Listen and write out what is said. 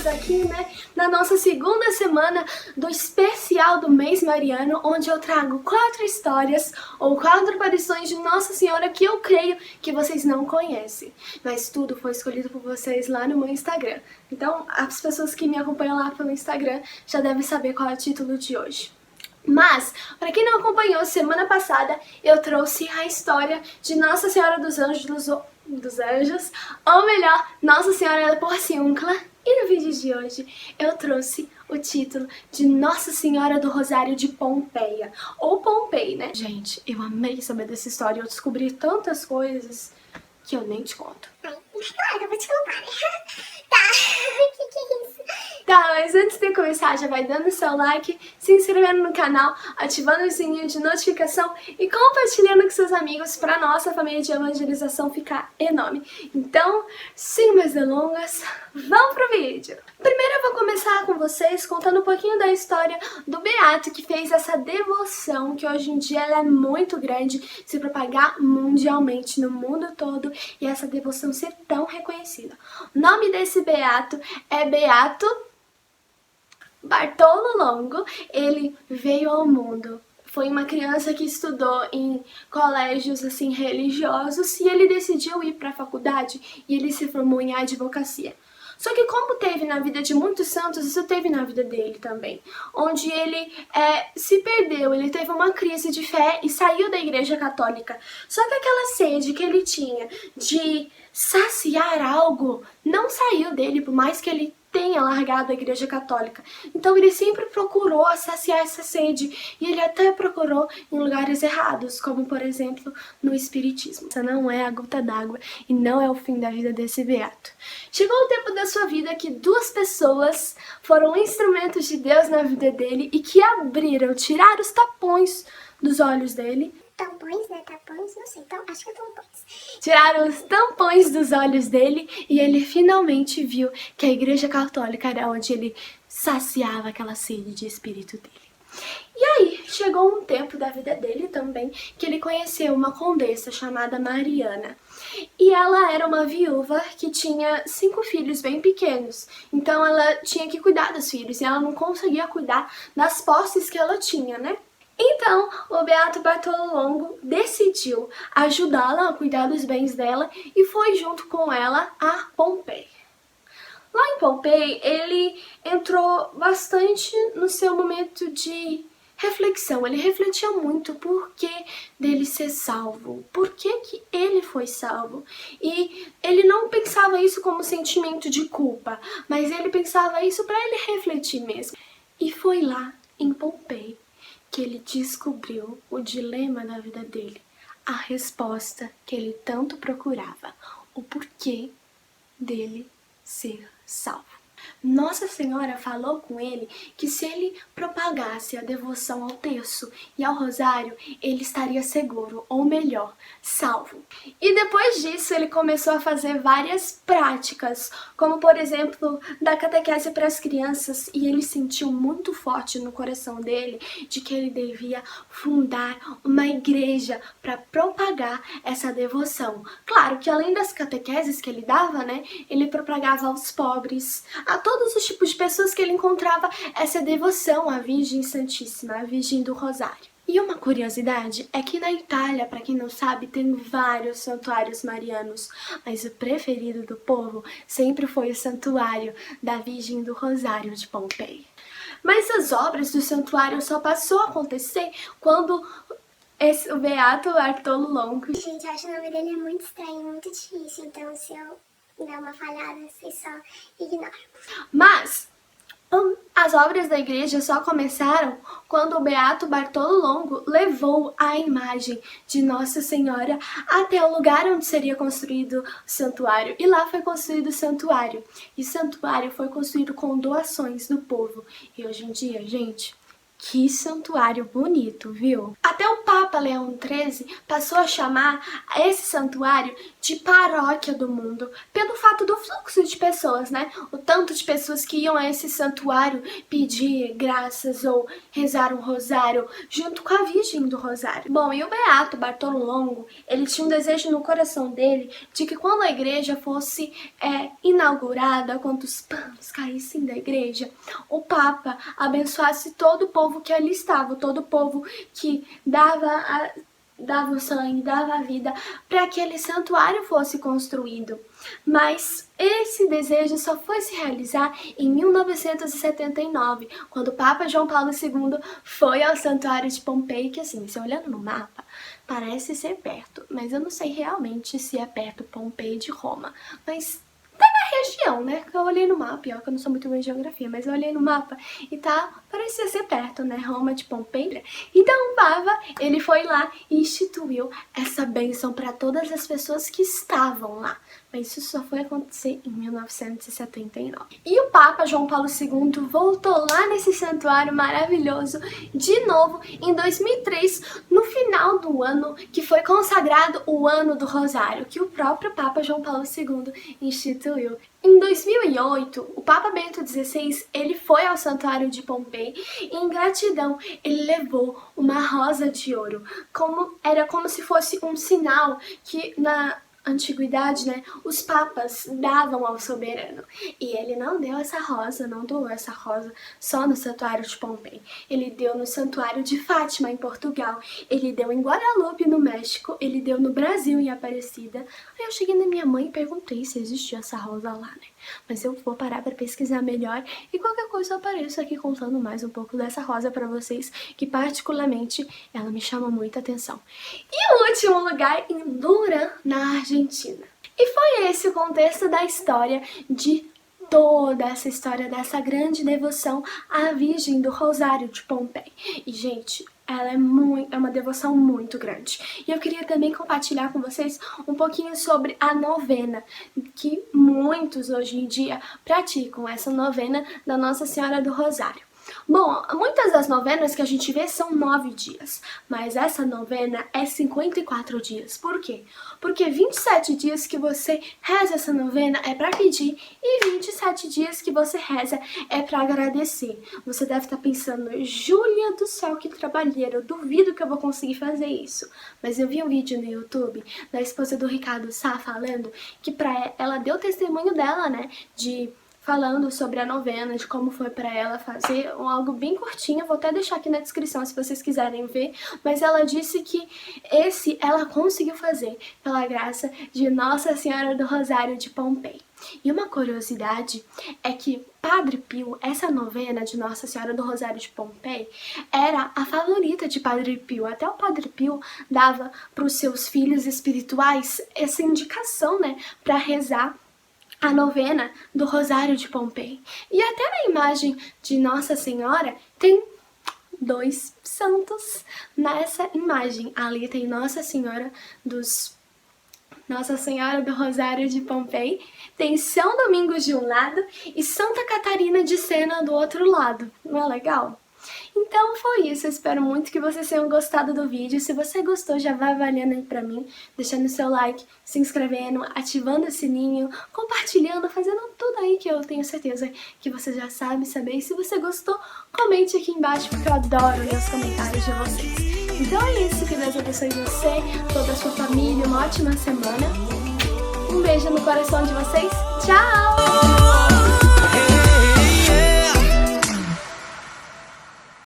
estamos aqui, na nossa segunda semana do especial do mês mariano, onde eu trago 4 histórias ou 4 aparições de Nossa Senhora que eu creio que vocês não conhecem. Mas tudo foi escolhido por vocês lá no meu Instagram. Então, as pessoas que me acompanham lá pelo Instagram já devem saber qual é o título de hoje. Mas, para quem não acompanhou, semana passada eu trouxe a história de Nossa Senhora dos Anjos, ou melhor, Nossa Senhora da Porciúncula. E no vídeo de hoje eu trouxe o título de Nossa Senhora do Rosário de Pompeia, ou Pompei, né? Gente, eu amei saber dessa história, eu descobri tantas coisas que eu nem te conto. Ai, claro, eu vou te contar, né? Tá, o que é isso? Tá, mas antes de começar, já vai dando seu like, se inscrevendo no canal, ativando o sininho de notificação e compartilhando com seus amigos pra nossa família de evangelização ficar enorme. Então, sem mais delongas, vamos pro vídeo! Primeiro eu vou começar com vocês contando um pouquinho da história do Beato, que fez essa devoção, que hoje em dia ela é muito grande, se propagar mundialmente no mundo todo e essa devoção ser tão reconhecida. O nome desse Beato é Beato Bartolo Longo. Ele veio ao mundo, foi uma criança que estudou em colégios assim religiosos e ele decidiu ir para a faculdade e ele se formou em advocacia. Só que como teve na vida de muitos santos, isso teve na vida dele também, onde ele se perdeu, ele teve uma crise de fé e saiu da igreja católica. Só que aquela sede que ele tinha de saciar algo não saiu dele, por mais que ele tenha largado a igreja católica. Então ele sempre procurou saciar essa sede e ele até procurou em lugares errados, como por exemplo no espiritismo. Essa não é a gota d'água e não é o fim da vida desse beato. Chegou o tempo da sua vida que 2 pessoas foram instrumentos de Deus na vida dele e que tiraram os tapões dos olhos dele. Tampões, né? Tampões, não sei, então acho que é tampões. Tiraram os tampões dos olhos dele e ele finalmente viu que a igreja católica era onde ele saciava aquela sede de espírito dele. E aí, chegou um tempo da vida dele também que ele conheceu uma condessa chamada Mariana. E ela era uma viúva que tinha 5 filhos bem pequenos. Então ela tinha que cuidar dos filhos e ela não conseguia cuidar das posses que ela tinha, né? Então, o Beato Bartolo Longo decidiu ajudá-la a cuidar dos bens dela e foi junto com ela a Pompeia. Lá em Pompeia, ele entrou bastante no seu momento de reflexão. Ele refletia muito por que dele ser salvo, por que ele foi salvo. E ele não pensava isso como sentimento de culpa, mas ele pensava isso para ele refletir mesmo. E foi lá, em Pompeia, que ele descobriu o dilema da vida dele, a resposta que ele tanto procurava, o porquê dele ser salvo. Nossa Senhora falou com ele que se ele propagasse a devoção ao terço e ao rosário, ele estaria seguro, ou melhor, salvo. E depois disso ele começou a fazer várias práticas, como por exemplo, da catequese para as crianças, e ele sentiu muito forte no coração dele de que ele devia fundar uma igreja para propagar essa devoção. Claro que além das catequeses que ele dava, ele propagava aos pobres, a todos os tipos de pessoas que ele encontrava essa devoção à Virgem Santíssima, à Virgem do Rosário. E uma curiosidade é que na Itália, para quem não sabe, tem vários santuários marianos, mas o preferido do povo sempre foi o santuário da Virgem do Rosário de Pompeia. Mas as obras do santuário só passou a acontecer quando o Beato Bartolo Longo... Gente, eu acho o nome dele é muito estranho, muito difícil, então se eu der uma falhada, vocês só ignoram. Mas as obras da igreja só começaram quando o Beato Bartolo Longo levou a imagem de Nossa Senhora até o lugar onde seria construído o santuário. E lá foi construído o santuário. E o santuário foi construído com doações do povo. E hoje em dia, gente, que santuário bonito, viu? Até o Papa Papa Leão XIII passou a chamar esse santuário de paróquia do mundo, pelo fato do fluxo de pessoas, né? O tanto de pessoas que iam a esse santuário pedir graças ou rezar um rosário junto com a Virgem do Rosário. Bom, e o Beato Bartolo Longo, ele tinha um desejo no coração dele de que quando a igreja fosse inaugurada, quando os panos caíssem da igreja, o Papa abençoasse todo o povo que ali estava, todo o povo que dava o sangue, dava a vida para que aquele santuário fosse construído. Mas esse desejo só foi se realizar em 1979, quando o Papa João Paulo II foi ao santuário de Pompei, que assim, se olhando no mapa, parece ser perto, mas eu não sei realmente se é perto Pompei de Roma, mas tá na região, né? Eu olhei no mapa, pior que eu não sou muito boa em geografia, mas eu olhei no mapa e parecia ser perto, né? Roma de Pompeia. Então o Papa, ele foi lá e instituiu essa bênção para todas as pessoas que estavam lá. Mas isso só foi acontecer em 1979. E o Papa João Paulo II voltou lá nesse santuário maravilhoso de novo em 2003, no final do ano que foi consagrado o Ano do Rosário, que o próprio Papa João Paulo II instituiu. Em 2008, o Papa Bento XVI, ele foi ao santuário de Pompei e em gratidão ele levou uma rosa de ouro, era como se fosse um sinal que na antiguidade, né, os papas davam ao soberano. E ele não deu essa rosa, não doou essa rosa só no santuário de Pompei. Ele deu no santuário de Fátima, em Portugal. Ele deu em Guadalupe, no México. Ele deu no Brasil, em Aparecida. Aí eu cheguei na minha mãe e perguntei se existia essa rosa lá, né? Mas eu vou parar para pesquisar melhor e qualquer coisa eu apareço aqui contando mais um pouco dessa rosa para vocês, que particularmente ela me chama muita atenção. E o último lugar, em Durán, na Argentina. E foi esse o contexto da história de toda essa história dessa grande devoção à Virgem do Rosário de Pompei. E, gente, ela é uma devoção muito grande. E eu queria também compartilhar com vocês um pouquinho sobre a novena, que muitos hoje em dia praticam essa novena da Nossa Senhora do Rosário. Bom, muitas das novenas que a gente vê são 9 dias, mas essa novena é 54 dias. Por quê? Porque 27 dias que você reza essa novena é para pedir e 27 dias que você reza é para agradecer. Você deve estar pensando, Júlia do céu, que trabalheira, eu duvido que eu vou conseguir fazer isso. Mas eu vi um vídeo no YouTube da esposa do Ricardo Sá falando que ela deu testemunho dela, né, falando sobre a novena, de como foi pra ela fazer algo bem curtinho, vou até deixar aqui na descrição se vocês quiserem ver, mas ela disse que ela conseguiu fazer pela graça de Nossa Senhora do Rosário de Pompei. E uma curiosidade é que Padre Pio, essa novena de Nossa Senhora do Rosário de Pompei, era a favorita de Padre Pio. Até o Padre Pio dava para os seus filhos espirituais essa indicação, né, para rezar a novena do Rosário de Pompei. E até na imagem de Nossa Senhora tem 2 santos nessa imagem. Ali tem Nossa Senhora do Rosário de Pompei, tem São Domingos de um lado e Santa Catarina de Sena do outro lado. Não é legal? Então foi isso, eu espero muito que vocês tenham gostado do vídeo. Se você gostou, já vai avaliando aí pra mim, deixando seu like, se inscrevendo, ativando o sininho, compartilhando, fazendo tudo aí que eu tenho certeza que você já sabe saber. E se você gostou, comente aqui embaixo, porque eu adoro ler os comentários de vocês. Então é isso, que Deus abençoe você, toda a sua família, uma ótima semana. Um beijo no coração de vocês, tchau!